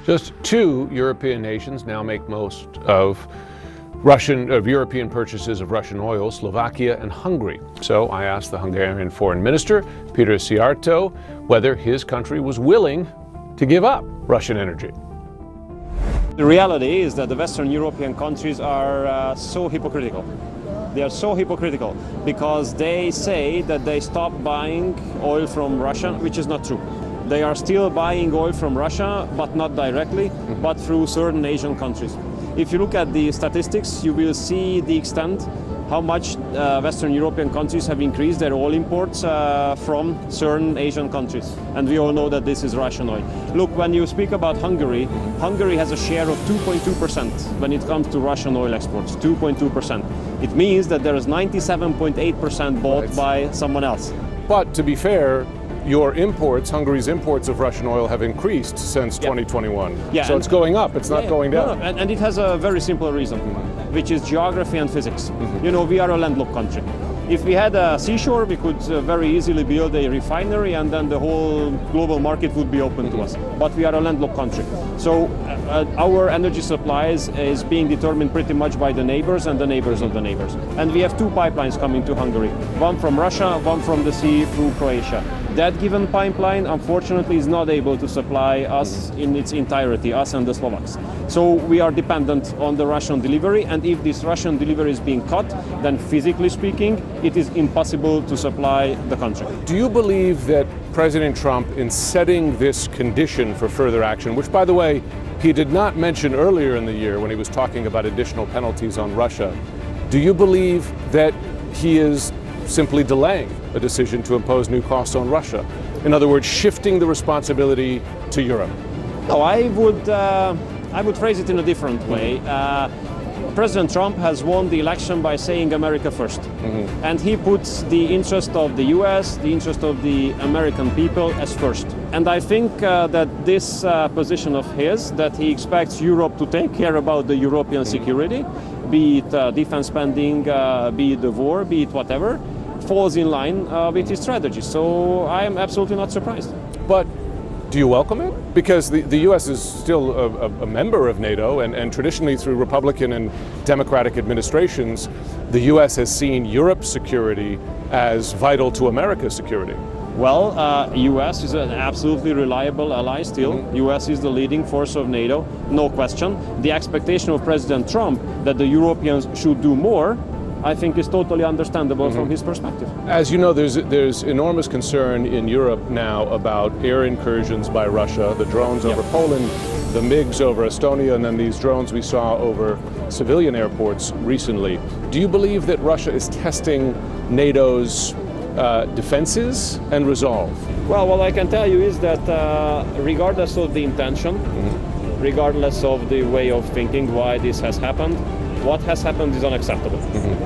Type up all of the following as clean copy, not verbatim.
Just two European nations now make most of European purchases of Russian oil, Slovakia and Hungary. So I asked the Hungarian Foreign Minister, Peter Szijjártó, whether his country was willing to give up Russian energy. The reality is that the Western European countries are so hypocritical. They are so hypocritical because they say that they stopped buying oil from Russia, which is not true. They are still buying oil from Russia, but not directly, but through certain Asian countries. If you look at the statistics, you will see the extent how much Western European countries have increased their oil imports from certain Asian countries. And we all know that this is Russian oil. Look, when you speak about Hungary, Hungary has a share of 2.2% when it comes to Russian oil exports, 2.2%. It means that there is 97.8% bought by someone else. But to be fair, your imports, Hungary's imports of Russian oil have increased since 2021. Yeah, so it's going up, it's not going down. No, and it has a very simple reason, which is geography and physics. You know, we are a landlocked country. If we had a seashore, we could very easily build a refinery and then the whole global market would be open to us. But we are a landlocked country. So our energy supplies is being determined pretty much by the neighbors and the neighbors of the neighbors. And we have two pipelines coming to Hungary, one from Russia, one from the sea through Croatia. That given pipeline, unfortunately, is not able to supply us in its entirety, us and the Slovaks. So we are dependent on the Russian delivery, and if this Russian delivery is being cut, then physically speaking, it is impossible to supply the country. Do you believe that President Trump, in setting this condition for further action, which, by the way, he did not mention earlier in the year when he was talking about additional penalties on Russia, do you believe that he is simply delaying a decision to impose new costs on Russia? In other words, shifting the responsibility to Europe? No, I would phrase it in a different way. President Trump has won the election by saying America first. And he puts the interest of the US, the interest of the American people as first. And I think that this position of his, that he expects Europe to take care about the European security, be it defense spending, be it the war, be it whatever, falls in line with his strategy. So I am absolutely not surprised. But do you welcome it? Because the U.S. is still a member of NATO, and traditionally through Republican and Democratic administrations, the U.S. has seen Europe's security as vital to America's security. Well, U.S. is an absolutely reliable ally still. U.S. is the leading force of NATO, no question. The expectation of President Trump that the Europeans should do more, I think, is totally understandable from his perspective. As you know, there's enormous concern in Europe now about air incursions by Russia, the drones over Poland, the MiGs over Estonia, and then these drones we saw over civilian airports recently. Do you believe that Russia is testing NATO's defenses and resolve? Well, what I can tell you is that regardless of the intention, regardless of the way of thinking why this has happened, what has happened is unacceptable.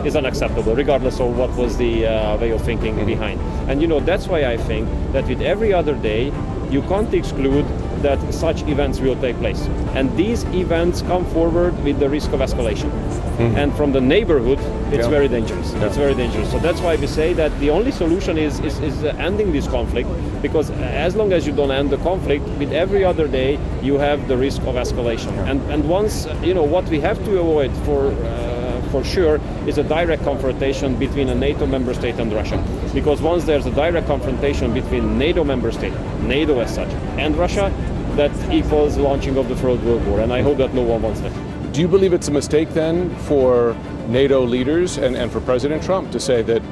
Is unacceptable, regardless of what was the way of thinking behind. And you know, that's why I think that with every other day, you can't exclude that such events will take place. And these events come forward with the risk of escalation. And from the neighborhood, it's very dangerous. It's very dangerous. So that's why we say that the only solution is ending this conflict, because as long as you don't end the conflict, with every other day, you have the risk of escalation. And once, you know, what we have to avoid for sure is a direct confrontation between a NATO member state and Russia. Because once there's a direct confrontation between NATO member state, NATO as such, and Russia, that equals launching of the Third World War. And I hope that no one wants that. Do you believe it's a mistake then for NATO leaders and for President Trump to say that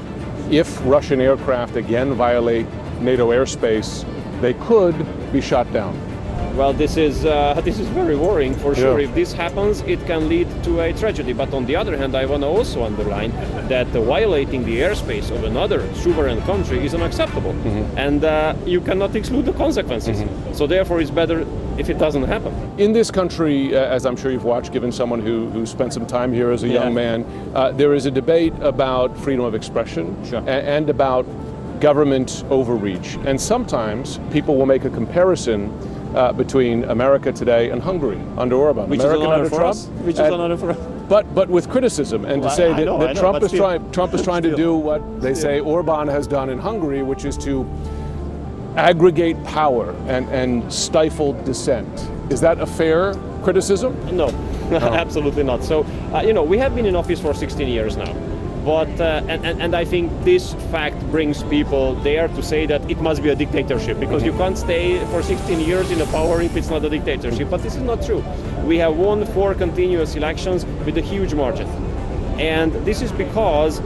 if Russian aircraft again violate NATO airspace, they could be shot down? Well, this is very worrying for sure. If this happens, it can lead to a tragedy. But on the other hand, I want to also underline that violating the airspace of another sovereign country is unacceptable, and you cannot exclude the consequences. So therefore, it's better if it doesn't happen. In this country, as I'm sure you've watched, given someone who spent some time here as a young man, there is a debate about freedom of expression and about government overreach. And sometimes people will make a comparison between America today and Hungary under Orban. Which American is an honor under for Trump, us. Which is an honor for us. But with criticism, and to say that Trump is trying to still. do what they say Orban has done in Hungary, which is to aggregate power and stifle dissent. Is that a fair criticism? No, absolutely not. So, we have been in office for 16 years now. But and I think this fact brings people there to say that it must be a dictatorship, because you can't stay for 16 years in a power if it's not a dictatorship. But this is not true. We have won 4 continuous elections with a huge margin. And this is because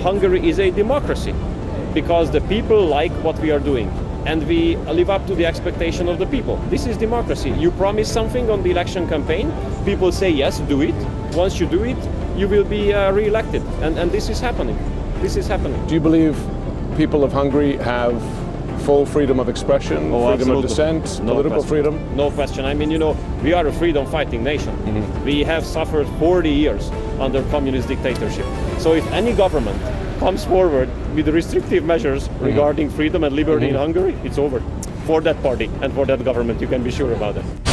Hungary is a democracy, because the people like what we are doing. And we live up to the expectation of the people. This is democracy. You promise something on the election campaign, people say yes, do it. Once you do it, you will be re-elected. And this is happening. This is happening. Do you believe people of Hungary have full freedom of expression, freedom absolutely. of dissent, No political question. freedom? No question. I mean, we are a freedom-fighting nation. We have suffered 40 years under communist dictatorship. So if any government comes forward with restrictive measures regarding freedom and liberty in Hungary, it's over for that party and for that government. You can be sure about that.